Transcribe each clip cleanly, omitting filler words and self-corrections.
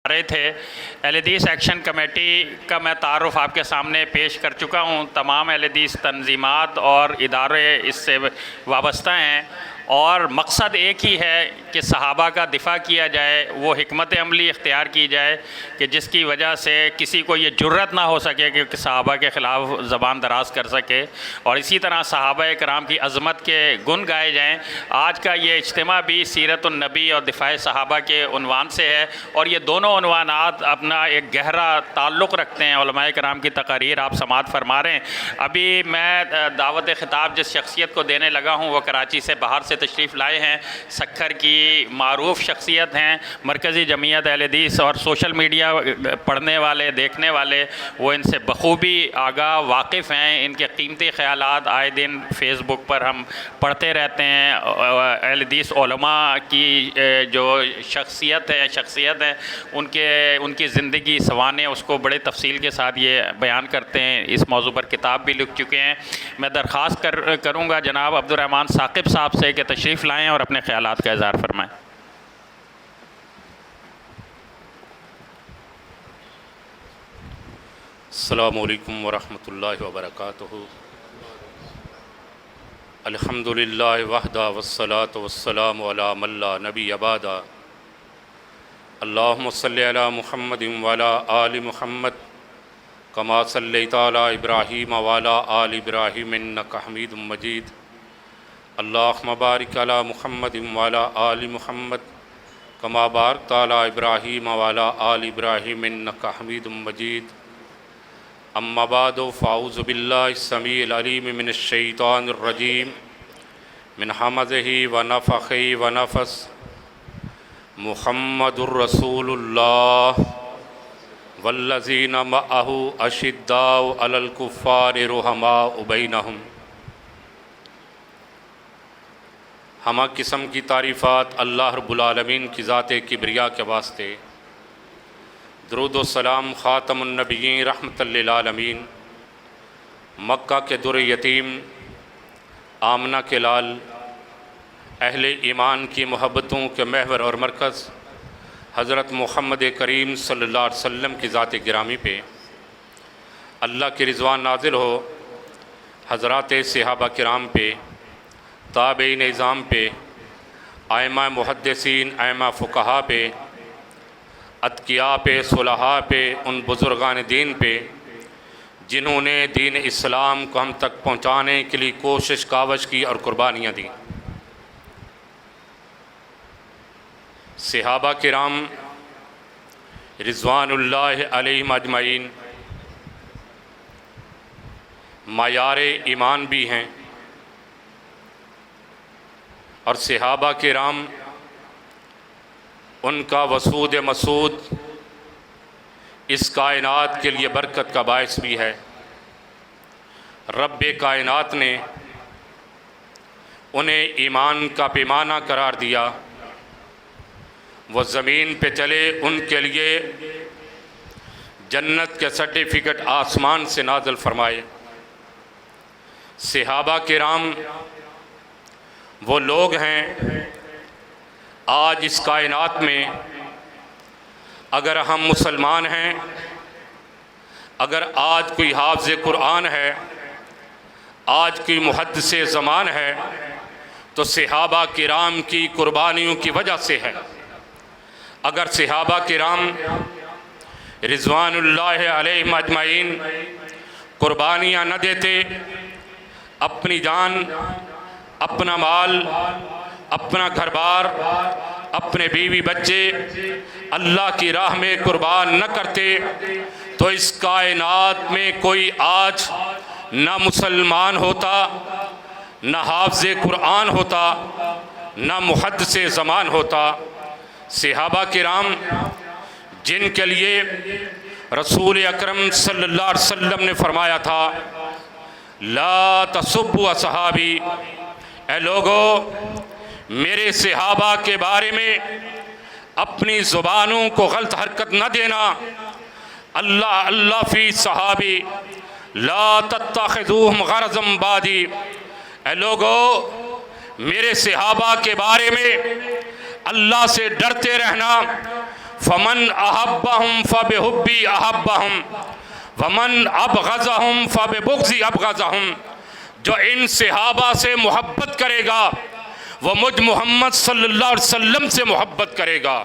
رہے تھے اہل حدیث ایکشن کمیٹی کا میں تعارف آپ کے سامنے پیش کر چکا ہوں۔ تمام اہل حدیث تنظیمات اور ادارے اس سے وابستہ ہیں اور مقصد ایک ہی ہے کہ صحابہ کا دفاع کیا جائے، وہ حکمت عملی اختیار کی جائے کہ جس کی وجہ سے کسی کو یہ جرت نہ ہو سکے کہ صحابہ کے خلاف زبان دراز کر سکے، اور اسی طرح صحابہ کرام کی عظمت کے گن گائے جائیں۔ آج کا یہ اجتماع بھی سیرت النبی اور دفاع صحابہ کے عنوان سے ہے، اور یہ دونوں عنوانات اپنا ایک گہرا تعلق رکھتے ہیں۔ علماء کرام کی تقاریر آپ سماعت فرما رہے ہیں۔ ابھی میں دعوت خطاب جس شخصیت کو دینے لگا ہوں وہ کراچی سے باہر سے تشریف لائے ہیں، سکھر کی معروف شخصیت ہیں، مرکزی جمعیت اہل حدیث اور سوشل میڈیا پڑھنے والے دیکھنے والے وہ ان سے بخوبی آگاہ واقف ہیں۔ ان کے قیمتی خیالات آئے دن فیس بک پر ہم پڑھتے رہتے ہیں۔ اہل حدیث علماء کی جو شخصیت ہے ان کی زندگی سوانح اس کو بڑے تفصیل کے ساتھ یہ بیان کرتے ہیں۔ اس موضوع پر کتاب بھی لکھ چکے ہیں۔ میں درخواست کروں گا جناب عبدالرحمن ثاقب صاحب سے کہ تشریف لائیں اور اپنے خیالات کا اظہار فرمائیں۔ السلام علیکم ورحمۃ اللہ وبرکاتہ۔ الحمدللہ وحدہ والصلاة والسلام علی من لا نبی بعدہ۔ اللہم صلی علی محمد وعلی آل محمد کما صلیت علی ابراہیم وعلی آل ابراہیم انک حمید مجید۔ اللہم بارک علی محمد وعلی آل محمد کما بارکت علی ابراہیم وعلی آل ابراہیم انک حمید مجید۔ اما بعد فاعوذ باللہ السمیع العلیم من الشیطان الرجیم من حمزہ ونفخہ ونفث۔ محمد الرسول اللہ والذین معہ اشداء علی الکفار رحماء بینہم۔ ہمہ قسم کی تعریفات اللہ رب العالمین کی ذات کبریا کے واسطے، درود و سلام خاتم النبیین رحمت للعالمین، مکہ کے در یتیم، آمنہ کے لال، اہل ایمان کی محبتوں کے محور اور مرکز حضرت محمد کریم صلی اللہ علیہ وسلم کی ذات گرامی پہ اللہ کی رضوان نازل ہو۔ حضرات صحابہ کرام پہ، تابعین اعظام پہ، ائمہ محدثین، ائمہ فقہا پہ، اتقیاء پہ، صلحاء پہ، ان بزرگان دین پہ جنہوں نے دین اسلام کو ہم تک پہنچانے کے لیے کوشش کاوش کی اور قربانیاں دیں۔ صحابہ کرام رضوان اللہ علیہم اجمعین معیار ایمان بھی ہیں، اور صحابہ کرام ان کا وسود مسعود اس کائنات کے لیے برکت کا باعث بھی ہے۔ رب کائنات نے انہیں ایمان کا پیمانہ قرار دیا، وہ زمین پہ چلے، ان کے لیے جنت کے سرٹیفکیٹ آسمان سے نازل فرمائے۔ صحابہ کرام وہ لوگ ہیں آج اس کائنات میں اگر ہم مسلمان ہیں، اگر آج کوئی حافظ قرآن ہے، آج کوئی محدث زمان ہے تو صحابہ کرام کی قربانیوں کی وجہ سے ہے۔ اگر صحابہ کرام رضوان اللہ علیہم اجمعین قربانیاں نہ دیتے، اپنی جان، اپنا مال، اپنا گھر بار، اپنے بیوی بچے اللہ کی راہ میں قربان نہ کرتے تو اس کائنات میں کوئی آج نہ مسلمان ہوتا، نہ حافظ قرآن ہوتا، نہ محدث زمان ہوتا۔ صحابہ کرام جن کے لیے رسول اکرم صلی اللہ علیہ وسلم نے فرمایا تھا لا تسبوا اصحابی، اے لوگو میرے صحابہ کے بارے میں اپنی زبانوں کو غلط حرکت نہ دینا۔ اللہ فی صحابی لا تتخذوہم غرضا بعدی، اے لوگو میرے صحابہ کے بارے میں اللہ سے ڈرتے رہنا، فمن احبہم فبحبی احبہم ومن ابغضہم فببغضی ابغضہم، جو ان صحابہ سے محبت کرے گا وہ مجھ محمد صلی اللہ علیہ وسلم سے محبت کرے گا،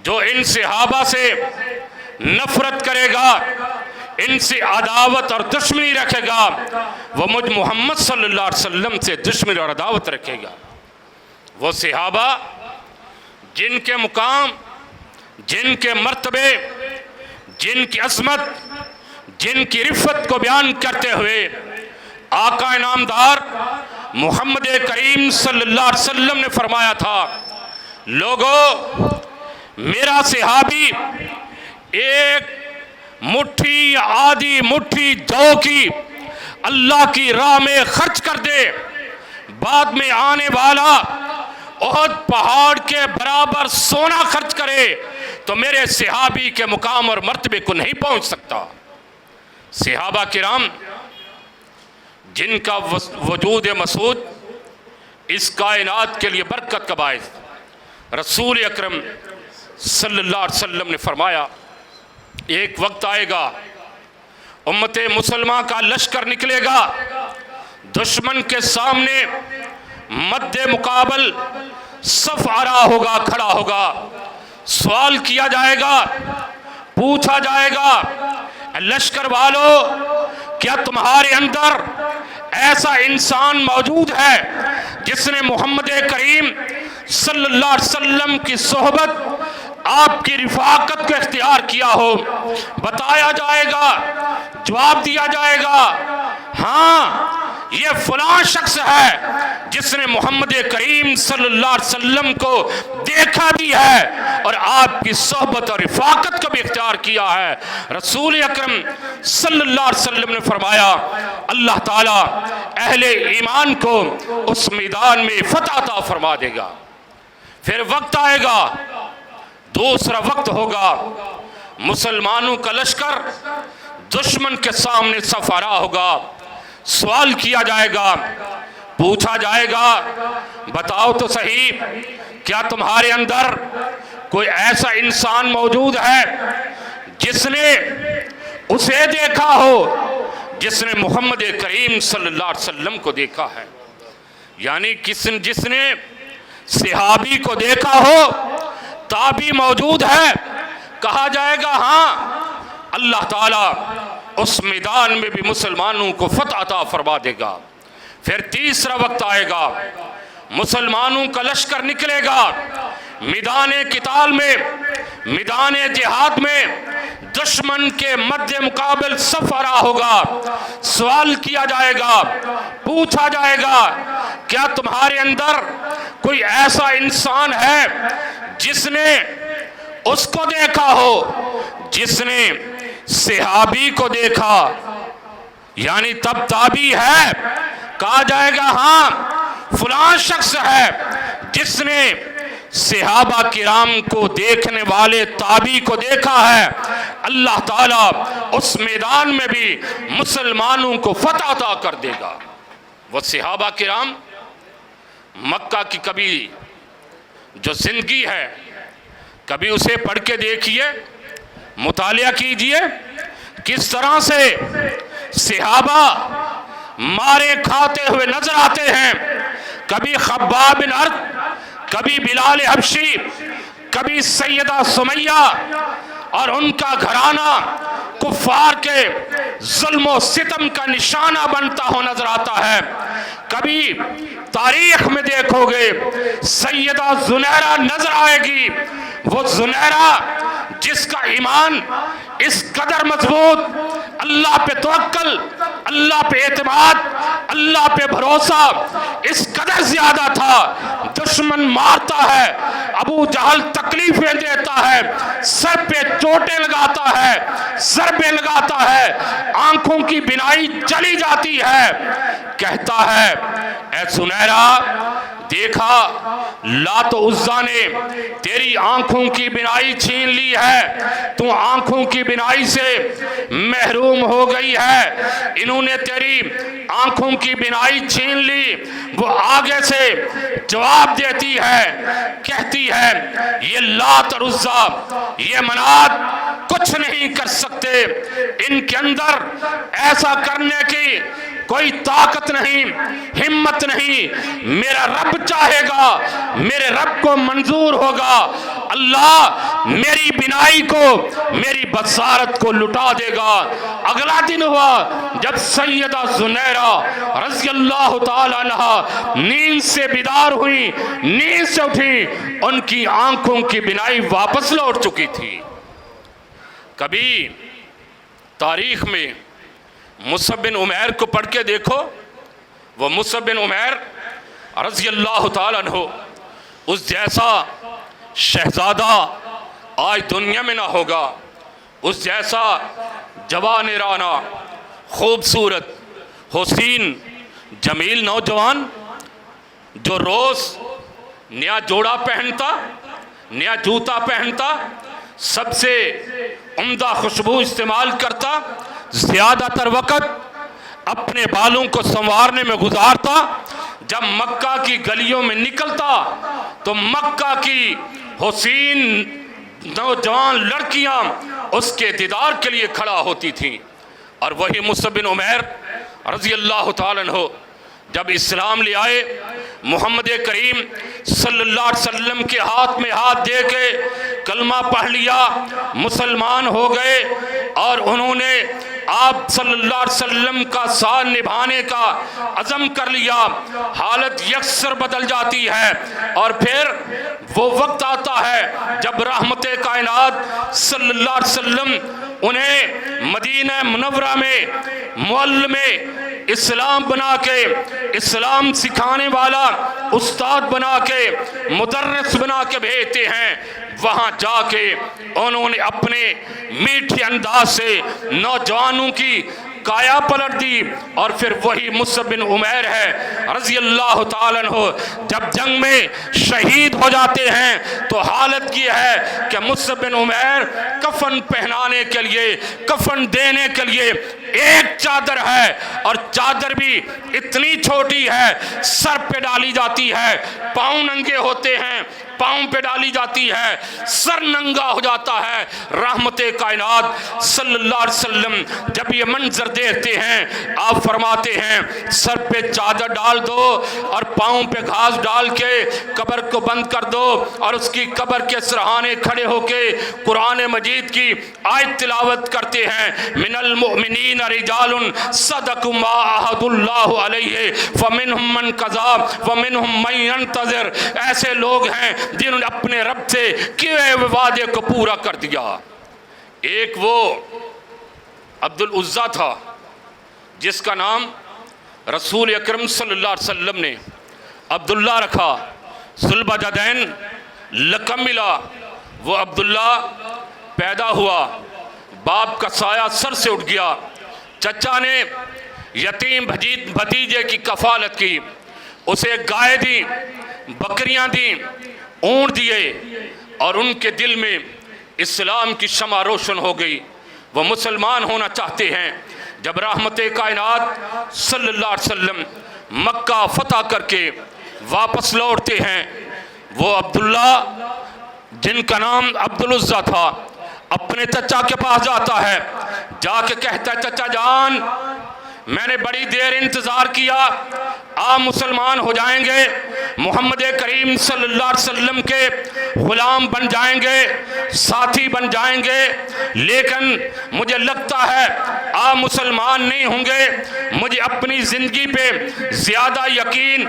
جو ان صحابہ سے نفرت کرے گا، ان سے عداوت اور دشمنی رکھے گا، وہ مجھ محمد صلی اللہ علیہ وسلم سے دشمنی اور عداوت رکھے گا۔ وہ صحابہ جن کے مقام، جن کے مرتبے، جن کی عظمت، جن کی رفت کو بیان کرتے ہوئے آقا انعامدار محمد کریم صلی اللہ علیہ وسلم نے فرمایا تھا، لوگو میرا صحابی ایک مٹھی یا آدھی مٹھی جو کی اللہ کی راہ میں خرچ کر دے، بعد میں آنے والا احد پہاڑ کے برابر سونا خرچ کرے تو میرے صحابی کے مقام اور مرتبے کو نہیں پہنچ سکتا۔ صحابہ کرام جن کا وجود مسعود اس کائنات کے لیے برکت کا باعث، رسول اکرم صلی اللہ علیہ وسلم نے فرمایا ایک وقت آئے گا امت مسلمہ کا لشکر نکلے گا، دشمن کے سامنے مد مقابل صف آرا ہوگا، کھڑا ہوگا، سوال کیا جائے گا، پوچھا جائے گا، لشکر والو کیا تمہارے اندر ایسا انسان موجود ہے جس نے محمد کریم صلی اللہ علیہ وسلم کی صحبت، آپ کی رفاقت کو اختیار کیا ہو؟ بتایا جائے گا، جواب دیا جائے گا، ہاں یہ فلاں شخص ہے جس نے محمد کریم صلی اللہ علیہ وسلم کو دیکھا بھی ہے اور آپ کی صحبت اور رفاقت کو بھی اختیار کیا ہے۔ رسول اکرم صلی اللہ علیہ وسلم نے فرمایا اللہ تعالیٰ اہل ایمان کو اس میدان میں فتح عطا فرما دے گا۔ پھر وقت آئے گا، دوسرا وقت ہوگا، مسلمانوں کا لشکر دشمن کے سامنے صف آرا ہوگا، سوال کیا جائے گا، پوچھا جائے گا، بتاؤ تو صحیح کیا تمہارے اندر کوئی ایسا انسان موجود ہے جس نے اسے دیکھا ہو جس نے محمد کریم صلی اللہ علیہ وسلم کو دیکھا ہے؟ یعنی جس نے صحابی کو دیکھا ہو، تابعی موجود ہے، کہا جائے گا ہاں، اللہ تعالیٰ اس میدان میں بھی مسلمانوں کو فتح عطا فرما دے گا۔ پھر تیسرا وقت آئے گا، مسلمانوں کا لشکر نکلے گا، میدان قتال میں، میدان جہاد میں دشمن کے مد مقابل صف آرا ہوگا، سوال کیا جائے گا، پوچھا جائے گا کیا تمہارے اندر کوئی ایسا انسان ہے جس نے اس کو دیکھا ہو جس نے صحابی کو دیکھا؟ یعنی تب تابعی ہے، کہا جائے گا ہاں فلاں شخص ہے جس نے صحابہ کرام کو دیکھنے والے تابعی کو دیکھا ہے۔ اللہ تعالیٰ اس میدان میں بھی مسلمانوں کو فتح عطا کر دے گا۔ وہ صحابہ کرام مکہ کی کبھی جو زندگی ہے کبھی اسے پڑھ کے دیکھیے، مطالعہ کیجئے، کس طرح سے صحابہ مارے کھاتے ہوئے نظر آتے ہیں، کبھی خباب بن ارت، کبھی بلال حبشی، کبھی سیدہ سمیہ اور ان کا گھرانہ کفار کے ظلم و ستم کا نشانہ بنتا ہو نظر آتا ہے۔ کبھی تاریخ میں دیکھو گے سیدہ زنیرہ نظر آئے گی، وہ زنیرہ جس کا ایمان اس قدر مضبوط، اللہ پہ توکل، اللہ پہ اعتماد، اللہ پہ بھروسہ اس قدر زیادہ تھا، دشمن مارتا ہے، ابو جہل تکلیفیں دیتا ہے، سر پہ چوٹیں لگاتا ہے، ضربیں لگاتا ہے، آنکھوں کی بینائی چلی جاتی ہوتی ہے، کہتا ہے اے سنیرا دیکھا لات و عزا نے تیری آنکھوں کی بینائی چھین لی ہے، تو آنکھوں کی بینائی سے محروم ہو گئی ہے، انہوں نے تیری آنکھوں کی بینائی چھین لی۔ وہ آگے سے جواب دیتی ہے، کہتی ہے یہ لات اور عزا یہ منات کچھ نہیں کر سکتے، ان کے اندر ایسا کرنے کی کوئی طاقت نہیں، ہمت نہیں، میرا رب چاہے گا، میرے رب کو منظور ہوگا، اللہ میری بینائی کو، میری بصارت کو لٹا دے گا۔ اگلا دن ہوا جب سیدہ زنیرہ رضی اللہ تعالیٰ عنہ نیند سے بیدار ہوئی، نیند سے اٹھی، ان کی آنکھوں کی بینائی واپس لوٹ چکی تھی۔ کبھی تاریخ میں مصعب بن عمیر کو پڑھ کے دیکھو، وہ مصعب بن عمیر رضی اللہ تعالیٰ عنہ، اس جیسا شہزادہ آج دنیا میں نہ ہوگا، اس جیسا جوان رانا، خوبصورت، حسین، جمیل نوجوان جو روز نیا جوڑا پہنتا، نیا جوتا پہنتا، سب سے عمدہ خوشبو استعمال کرتا، زیادہ تر وقت اپنے بالوں کو سنوارنے میں گزارتا، جب مکہ کی گلیوں میں نکلتا تو مکہ کی حسین نوجوان لڑکیاں اس کے دیدار کے لیے کھڑا ہوتی تھیں۔ اور وہی مصعب بن عمیر رضی اللہ تعالیٰ عنہ جب اسلام لے آئے، محمد کریم صلی اللہ علیہ وسلم کے ہاتھ میں ہاتھ دے کے کلمہ پڑھ لیا، مسلمان ہو گئے، اور انہوں نے آپ صلی اللہ علیہ وسلم کا ساتھ نبھانے کا عزم کر لیا، حالت یکسر بدل جاتی ہے، اور پھر وہ وقت آتا ہے جب رحمت کائنات صلی اللہ علیہ وسلم انہیں مدینہ منورہ میں معلم اسلام بنا کے، اسلام سکھانے والا استاد بنا کے، مدرس بنا کے بھیجتے ہیں۔ وہاں جا کے انہوں نے اپنے میٹھے انداز سے نوجوانوں کی کایا پلٹ دی، اور پھر وہی مصعب بن عمیر ہے رضی اللہ تعالیٰ عنہ جب جنگ میں شہید ہو جاتے ہیں تو حالت یہ ہے کہ مصعب بن عمیر کفن پہنانے کے لیے، کفن دینے کے لیے ایک چادر ہے، اور چادر بھی اتنی چھوٹی ہے، سر پہ ڈالی جاتی ہے، پاؤں ننگے ہوتے ہیں، پاؤں پہ ڈالی جاتی ہے، سر ننگا ہو جاتا ہے۔ رحمت کائنات صلی اللہ علیہ وسلم جب یہ منظر دیکھتے ہیں، آپ فرماتے ہیں سر پہ چادر ڈال دو اور پاؤں پہ گھاس ڈال کے قبر کو بند کر دو، اور اس کی قبر کے سرہانے کھڑے ہو کے قرآن مجید کی آیت تلاوت کرتے ہیں، من المؤمنین رجال صدقوا ما عاہدوا اللہ علیہ فمنہم من قضا ومنہم من ينتظر۔ ایسے لوگ ہیں جنہوں نے اپنے رب سے کیے ہوئے وعدے کو پورا کر دیا۔ ایک وہ عبد العزہ تھا جس کا نام رسول اکرم صلی اللہ علیہ وسلم نے عبداللہ رکھا، ذوالبہ جدین لقب ملا۔ وہ عبداللہ پیدا ہوا، باپ کا سایہ سر سے اٹھ گیا، چچا نے یتیم بھتیجے کی کفالت کی، اسے گائے دی، بکریاں دیں، اونٹ دیے، اور ان کے دل میں اسلام کی شمع روشن ہو گئی، وہ مسلمان ہونا چاہتے ہیں۔ جب رحمت کائنات صلی اللہ علیہ وسلم مکہ فتح کر کے واپس لوٹتے ہیں، وہ عبداللہ جن کا نام عبد العزہ تھا اپنے چچا کے پاس جاتا ہے، جا کے کہتا ہے چچا جان میں نے بڑی دیر انتظار کیا، آپ مسلمان ہو جائیں گے، محمد کریم صلی اللہ علیہ وسلم کے غلام بن جائیں گے، ساتھی بن جائیں گے، لیکن مجھے لگتا ہے آپ مسلمان نہیں ہوں گے، مجھے اپنی زندگی پہ زیادہ یقین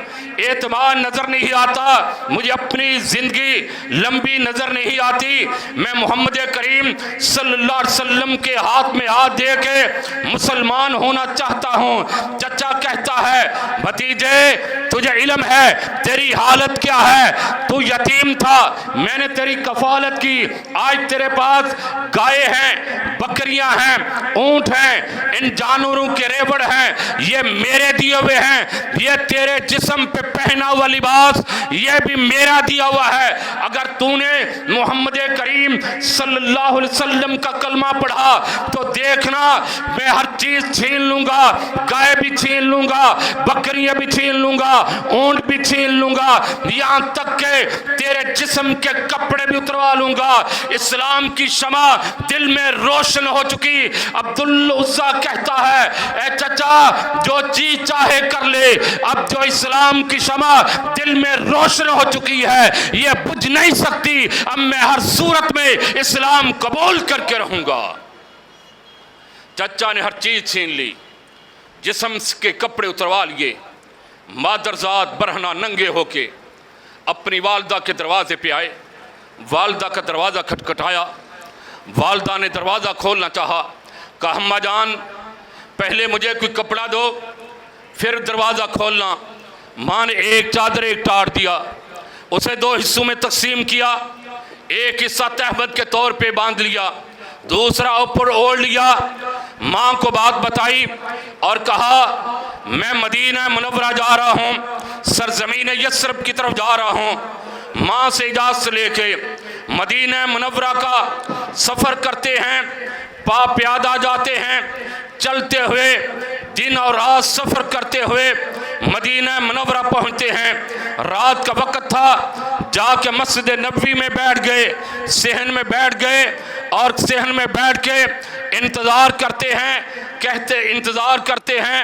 اعتماد نظر نہیں آتا، مجھے اپنی زندگی لمبی نظر نہیں آتی، میں محمد کریم صلی اللہ علیہ وسلم کے ہاتھ میں ہاتھ دے کے مسلمان ہونا چاہتا کرتا ہوں۔ چچا کہتا ہے بھتیجے تجھے علم ہے تیری حالت کیا ہے، تو یتیم تھا، میں نے تیری کفالت کی، آج تیرے پاس گائے ہیں، بکریاں ہیں، اونٹ ہیں، ان جانوروں کے ریوڑ ہیں، یہ میرے دیے ہوئے ہیں، یہ تیرے جسم پہ پہنا ہوا لباس یہ بھی میرا دیا ہوا ہے، اگر تو نے محمد کریم صلی اللہ علیہ وسلم کا کلمہ پڑھا تو دیکھنا میں ہر چیز چھین لوں گا، گائے بھی چھین لوں گا، بکریاں بھی چھین لوں گا، اونٹ بھی چھین لوں گا، یہاں تک کہ تیرے جسم کے کپڑے بھی اتروا لوں گا۔ اسلام کی شمع دل میں روشن ہو چکی۔ عبدالعزیٰ کہتا ہے اے چچا جو جی چاہے کر لے، اب جو اسلام کی شمع دل میں روشن ہو چکی ہے یہ بجھ نہیں سکتی، اب میں ہر صورت میں اسلام قبول کر کے رہوں گا۔ چچا نے ہر چیز چھین لی، جسم کے کپڑے اتروا لیے، مادرزاد برہنہ ننگے ہو کے اپنی والدہ کے دروازے پہ آئے، والدہ کا دروازہ کھٹکھٹایا، والدہ نے دروازہ کھولنا چاہا، کہا اماں جان پہلے مجھے کوئی کپڑا دو پھر دروازہ کھولنا۔ ماں نے ایک چادر ایک ٹاٹ دیا، اسے دو حصوں میں تقسیم کیا، ایک حصہ تہمت کے طور پہ باندھ لیا، دوسرا اوپر اوڑھ لیا۔ ماں کو بات بتائی اور کہا میں مدینہ منورہ جا رہا ہوں، سرزمین یثرب کی طرف جا رہا ہوں۔ ماں سے اجازت لے کے مدینہ منورہ کا سفر کرتے ہیں، پا پیادہ جاتے ہیں، چلتے ہوئے دن اور رات سفر کرتے ہوئے مدینہ منورہ پہنچتے ہیں۔ رات کا وقت تھا، جا کے مسجد نبوی میں بیٹھ گئے، صحن میں بیٹھ گئے اور صحن میں بیٹھ کے انتظار کرتے ہیں، انتظار کرتے ہیں